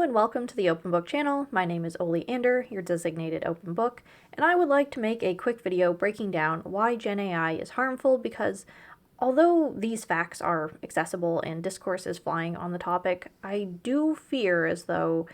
and welcome to the Open Book channel. My name is Oli Ander, your designated open book, and I would like to make a quick video breaking down why GenAI is harmful because although these facts are accessible and discourse is flying on the topic, I do fear as though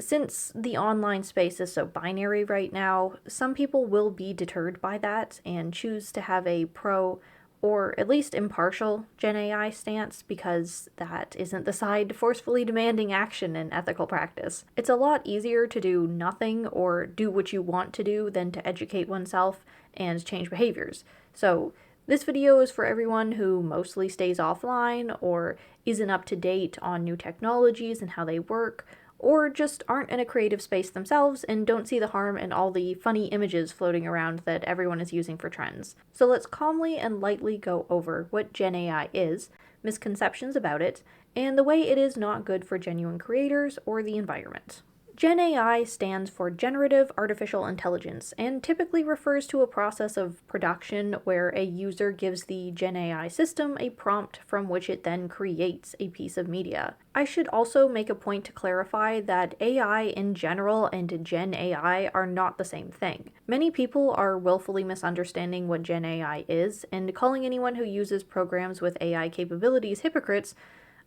since the online space is so binary right now, some people will be deterred by that and choose to have a pro or at least impartial GenAI stance because that isn't the side forcefully demanding action in ethical practice. It's a lot easier to do nothing or do what you want to do than to educate oneself and change behaviors. So this video is for everyone who mostly stays offline or isn't up to date on new technologies and how they work, or just aren't in a creative space themselves and don't see the harm in all the funny images floating around that everyone is using for trends. So let's calmly and lightly go over what GenAI is, misconceptions about it, and the way it is not good for genuine creators or the environment. GenAI stands for Generative Artificial Intelligence and typically refers to a process of production where a user gives the GenAI system a prompt from which it then creates a piece of media. I should also make a point to clarify that AI in general and GenAI are not the same thing. Many people are willfully misunderstanding what GenAI is and calling anyone who uses programs with AI capabilities hypocrites,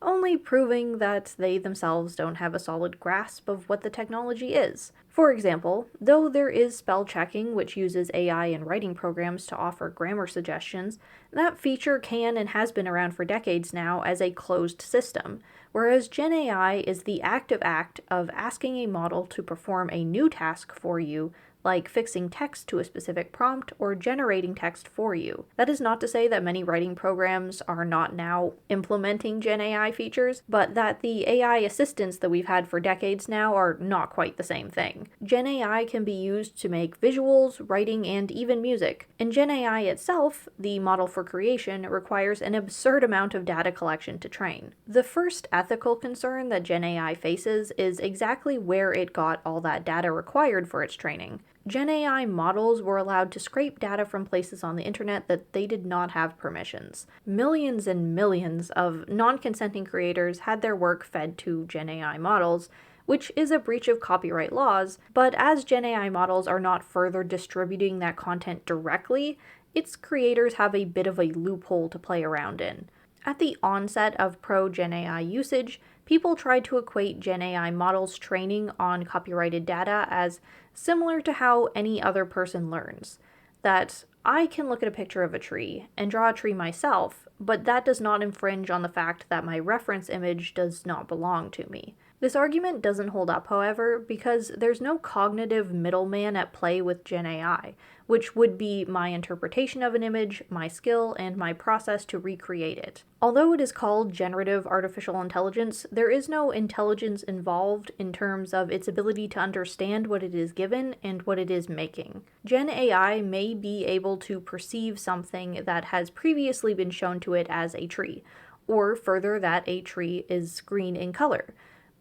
only proving that they themselves don't have a solid grasp of what the technology is. For example, though there is spell checking, which uses AI in writing programs to offer grammar suggestions, that feature can and has been around for decades now as a closed system, whereas GenAI is the active act of asking a model to perform a new task for you, like fixing text to a specific prompt or generating text for you. That is not to say that many writing programs are not now implementing GenAI features, but that the AI assistants that we've had for decades now are not quite the same thing. GenAI can be used to make visuals, writing, and even music. And GenAI itself, the model for creation, requires an absurd amount of data collection to train. The first ethical concern that GenAI faces is exactly where it got all that data required for its training. GenAI models were allowed to scrape data from places on the internet that they did not have permissions. Millions and millions of non-consenting creators had their work fed to GenAI models, which is a breach of copyright laws, but as GenAI models are not further distributing that content directly, its creators have a bit of a loophole to play around in. At the onset of Pro GenAI usage, people tried to equate GenAI models' training on copyrighted data as similar to how any other person learns. That I can look at a picture of a tree and draw a tree myself, but that does not infringe on the fact that my reference image does not belong to me. This argument doesn't hold up, however, because there's no cognitive middleman at play with GenAI, which would be my interpretation of an image, my skill, and my process to recreate it. Although it is called generative artificial intelligence, there is no intelligence involved in terms of its ability to understand what it is given and what it is making. GenAI may be able to perceive something that has previously been shown to it as a tree, or further that a tree is green in color.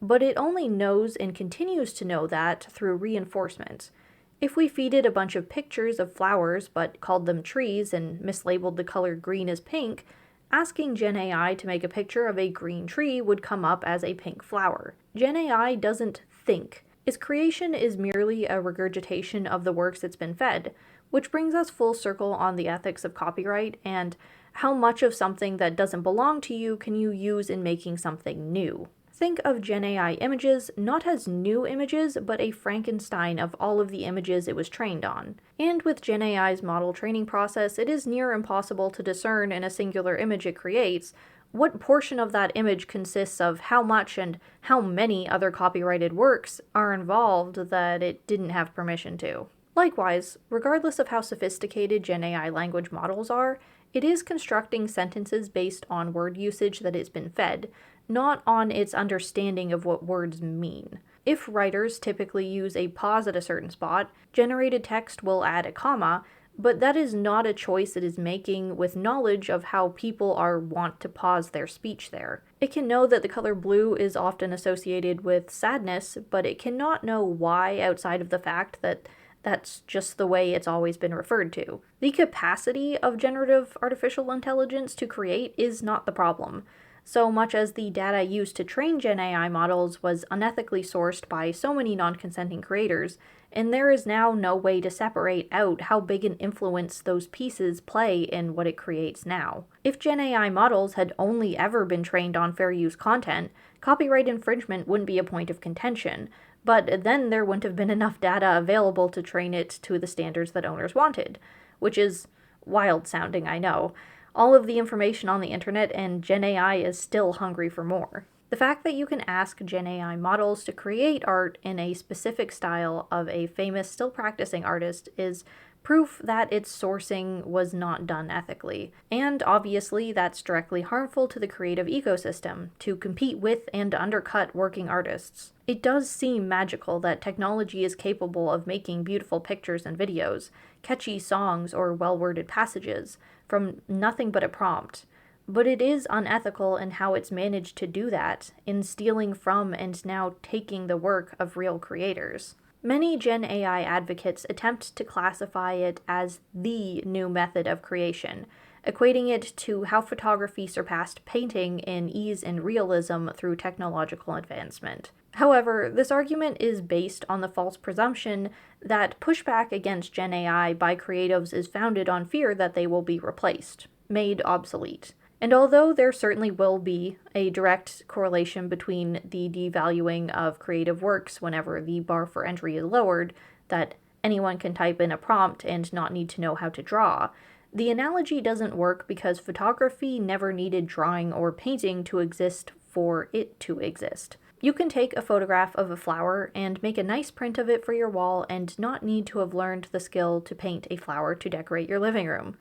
But it only knows and continues to know that through reinforcement. If we feed it a bunch of pictures of flowers but called them trees and mislabeled the color green as pink, asking GenAI to make a picture of a green tree would come up as a pink flower. GenAI doesn't think. Its creation is merely a regurgitation of the works it's been fed, which brings us full circle on the ethics of copyright and how much of something that doesn't belong to you can you use in making something new. Think of GenAI images not as new images, but a Frankenstein of all of the images it was trained on. And with GenAI's model training process, it is near impossible to discern in a singular image it creates what portion of that image consists of how much and how many other copyrighted works are involved that it didn't have permission to. Likewise, regardless of how sophisticated GenAI language models are, it is constructing sentences based on word usage that it's been fed, not on its understanding of what words mean. If writers typically use a pause at a certain spot, generated text will add a comma, but that is not a choice it is making with knowledge of how people are wont to pause their speech there. It can know that the color blue is often associated with sadness, but it cannot know why outside of the fact that that's just the way it's always been referred to. The capacity of generative artificial intelligence to create is not the problem. so much as the data used to train GenAI models was unethically sourced by so many non-consenting creators, and there is now no way to separate out how big an influence those pieces play in what it creates now. If GenAI models had only ever been trained on fair use content, copyright infringement wouldn't be a point of contention, but then there wouldn't have been enough data available to train it to the standards that owners wanted, which is wild sounding, I know. All of the information on the internet, and GenAI is still hungry for more. The fact that you can ask GenAI models to create art in a specific style of a famous, still practicing artist is proof that its sourcing was not done ethically. And obviously, that's directly harmful to the creative ecosystem, to compete with and undercut working artists. It does seem magical that technology is capable of making beautiful pictures and videos, catchy songs, or well-worded passages from nothing but a prompt. But it is unethical in how it's managed to do that, in stealing from and now taking the work of real creators. Many Gen AI advocates attempt to classify it as the new method of creation, equating it to how photography surpassed painting in ease and realism through technological advancement. However, this argument is based on the false presumption that pushback against Gen AI by creatives is founded on fear that they will be replaced, made obsolete. And although there certainly will be a direct correlation between the devaluing of creative works whenever the bar for entry is lowered, that anyone can type in a prompt and not need to know how to draw, the analogy doesn't work because photography never needed drawing or painting to exist for it to exist. You can take a photograph of a flower and make a nice print of it for your wall and not need to have learned the skill to paint a flower to decorate your living room.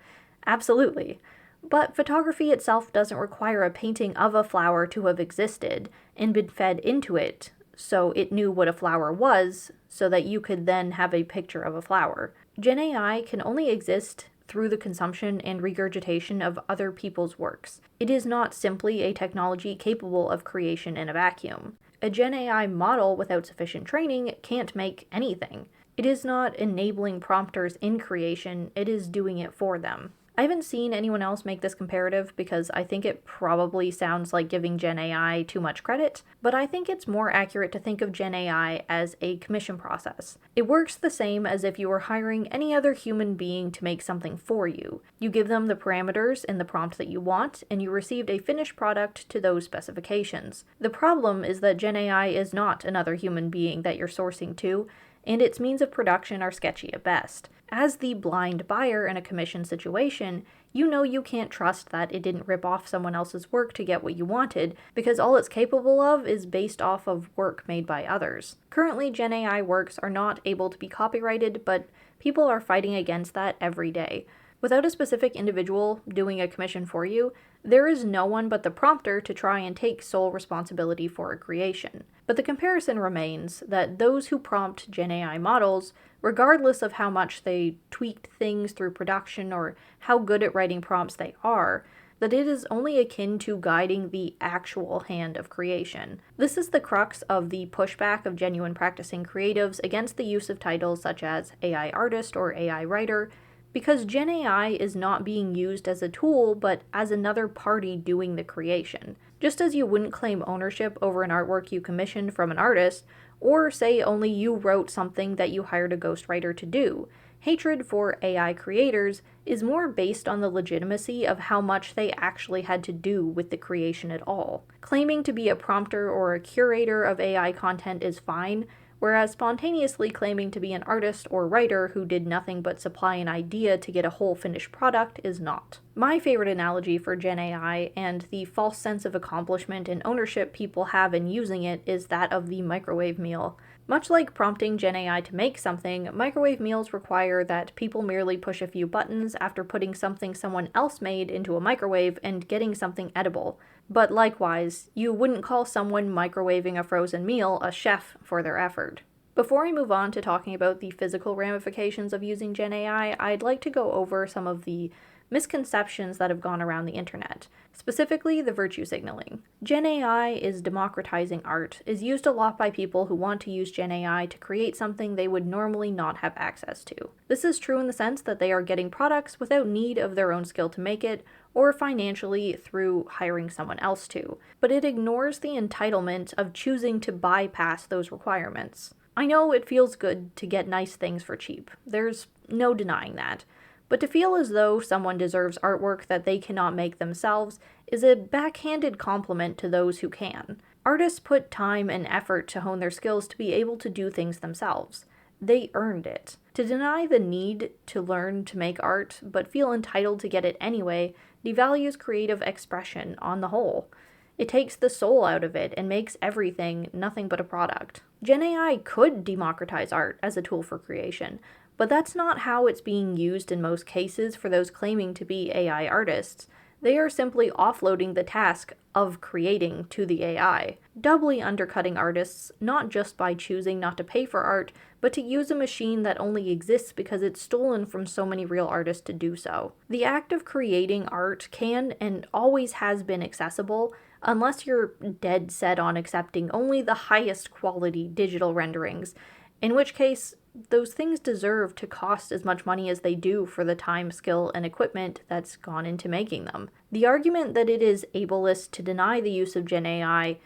Absolutely. But photography itself doesn't require a painting of a flower to have existed and been fed into it, so it knew what a flower was, so that you could then have a picture of a flower. Gen AI can only exist through the consumption and regurgitation of other people's works. It is not simply a technology capable of creation in a vacuum. A Gen AI model without sufficient training can't make anything. It is not enabling prompters in creation, it is doing it for them. I haven't seen anyone else make this comparative because I think it probably sounds like giving Gen AI too much credit, but I think it's more accurate to think of Gen AI as a commission process. It works the same as if you were hiring any other human being to make something for you. You give them the parameters in the prompt that you want, and you received a finished product to those specifications. The problem is that Gen AI is not another human being that you're sourcing to, and its means of production are sketchy at best. As the blind buyer in a commission situation, you know you can't trust that it didn't rip off someone else's work to get what you wanted, because all it's capable of is based off of work made by others. Currently, Gen AI works are not able to be copyrighted, but people are fighting against that every day. Without a specific individual doing a commission for you, there is no one but the prompter to try and take sole responsibility for a creation. But the comparison remains that those who prompt Gen AI models, regardless of how much they tweaked things through production or how good at writing prompts they are, that it is only akin to guiding the actual hand of creation. This is the crux of the pushback of genuine practicing creatives against the use of titles such as AI artist or AI writer, because Gen AI is not being used as a tool, but as another party doing the creation. Just as you wouldn't claim ownership over an artwork you commissioned from an artist, or say only you wrote something that you hired a ghostwriter to do, hatred for AI creators is more based on the legitimacy of how much they actually had to do with the creation at all. Claiming to be a prompter or a curator of AI content is fine, whereas spontaneously claiming to be an artist or writer who did nothing but supply an idea to get a whole finished product is not. My favorite analogy for Gen AI and the false sense of accomplishment and ownership people have in using it is that of the microwave meal. Much like prompting Gen AI to make something, microwave meals require that people merely push a few buttons after putting something someone else made into a microwave and getting something edible. But likewise, you wouldn't call someone microwaving a frozen meal a chef for their effort. Before I move on to talking about the physical ramifications of using Gen AI, I'd like to go over some of the misconceptions that have gone around the internet, specifically the virtue signaling. GenAI is democratizing art, is used a lot by people who want to use GenAI to create something they would normally not have access to. This is true in the sense that they are getting products without need of their own skill to make it, or financially through hiring someone else to, but it ignores the entitlement of choosing to bypass those requirements. I know it feels good to get nice things for cheap, there's no denying that, but to feel as though someone deserves artwork that they cannot make themselves is a backhanded compliment to those who can. Artists put time and effort to hone their skills to be able to do things themselves. They earned it. To deny the need to learn to make art, but feel entitled to get it anyway, devalues creative expression on the whole. It takes the soul out of it and makes everything nothing but a product. GenAI could democratize art as a tool for creation, but that's not how it's being used in most cases for those claiming to be AI artists. They are simply offloading the task of creating to the AI, doubly undercutting artists not just by choosing not to pay for art, but to use a machine that only exists because it's stolen from so many real artists to do so. The act of creating art can and always has been accessible, unless you're dead set on accepting only the highest quality digital renderings, in which case those things deserve to cost as much money as they do for the time, skill, and equipment that's gone into making them. The argument that it is ableist to deny the use of GenAI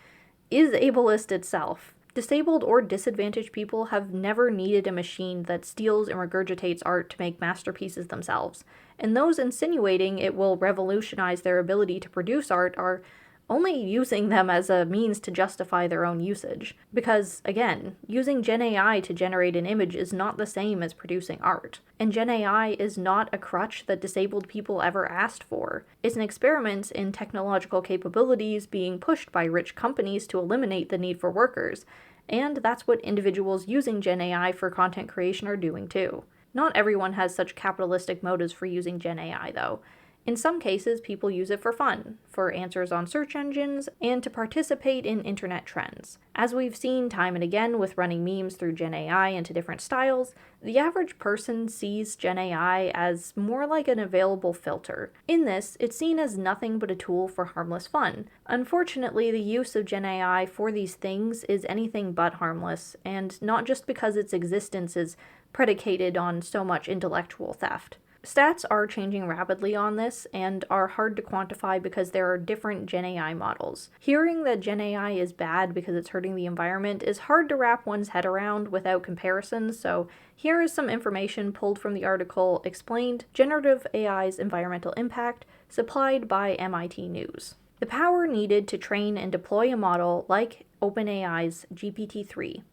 is ableist itself. Disabled or disadvantaged people have never needed a machine that steals and regurgitates art to make masterpieces themselves, and those insinuating it will revolutionize their ability to produce art are only using them as a means to justify their own usage. Because, again, using GenAI to generate an image is not the same as producing art. And GenAI is not a crutch that disabled people ever asked for. It's an experiment in technological capabilities being pushed by rich companies to eliminate the need for workers. And that's what individuals using GenAI for content creation are doing too. Not everyone has such capitalistic motives for using GenAI, though. In some cases, people use it for fun, for answers on search engines, and to participate in internet trends. As we've seen time and again with running memes through GenAI into different styles, the average person sees GenAI as more like an available filter. In this, it's seen as nothing but a tool for harmless fun. Unfortunately, the use of GenAI for these things is anything but harmless, and not just because its existence is predicated on so much intellectual theft. Stats are changing rapidly on this and are hard to quantify because there are different GenAI models. Hearing that GenAI is bad because it's hurting the environment is hard to wrap one's head around without comparisons, so here is some information pulled from the article Explained Generative AI's Environmental Impact, supplied by MIT News. The power needed to train and deploy a model like OpenAI's GPT-3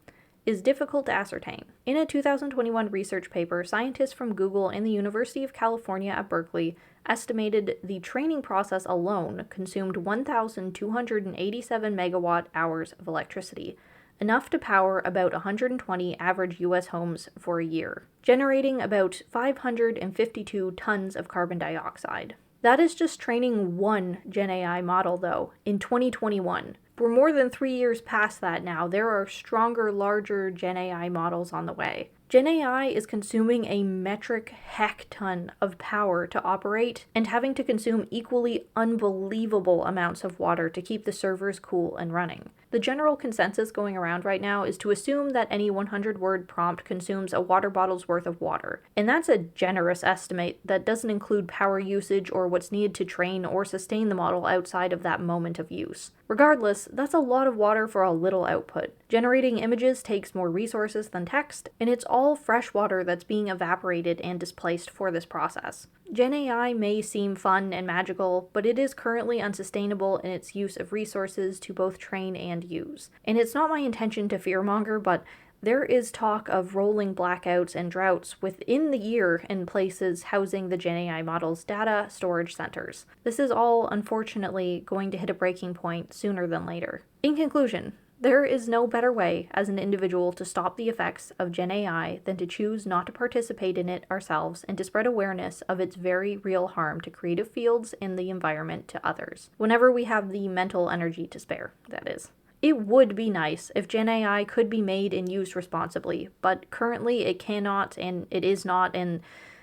is difficult to ascertain. In a 2021 research paper, scientists from Google and the University of California at Berkeley estimated the training process alone consumed 1,287 megawatt hours of electricity, enough to power about 120 average US homes for a year, generating about 552 tons of carbon dioxide. That is just training one GenAI model, though, in 2021. We're more than 3 years past that now. There are stronger, larger GenAI models on the way. GenAI is consuming a metric heck-ton of power to operate and having to consume equally unbelievable amounts of water to keep the servers cool and running. The general consensus going around right now is to assume that any 100-word prompt consumes a water bottle's worth of water, and that's a generous estimate that doesn't include power usage or what's needed to train or sustain the model outside of that moment of use. Regardless, that's a lot of water for a little output. Generating images takes more resources than text, and it's all fresh water that's being evaporated and displaced for this process. GenAI may seem fun and magical, but it is currently unsustainable in its use of resources to both train and use. And it's not my intention to fearmonger, but there is talk of rolling blackouts and droughts within the year in places housing the GenAI model's data storage centers. This is all, unfortunately, going to hit a breaking point sooner than later. In conclusion, there is no better way as an individual to stop the effects of GenAI than to choose not to participate in it ourselves and to spread awareness of its very real harm to creative fields and the environment to others, whenever we have the mental energy to spare, that is. It would be nice if GenAI could be made and used responsibly, but currently it cannot and it is not, and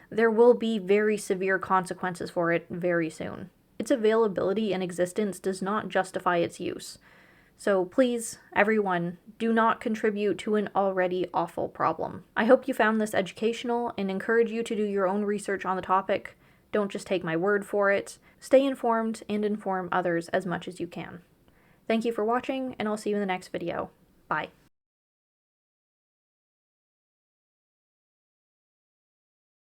there will be very severe consequences for it very soon. Its availability and existence does not justify its use. So please, everyone, do not contribute to an already awful problem. I hope you found this educational and encourage you to do your own research on the topic. Don't just take my word for it. Stay informed and inform others as much as you can. Thank you for watching, and I'll see you in the next video. Bye.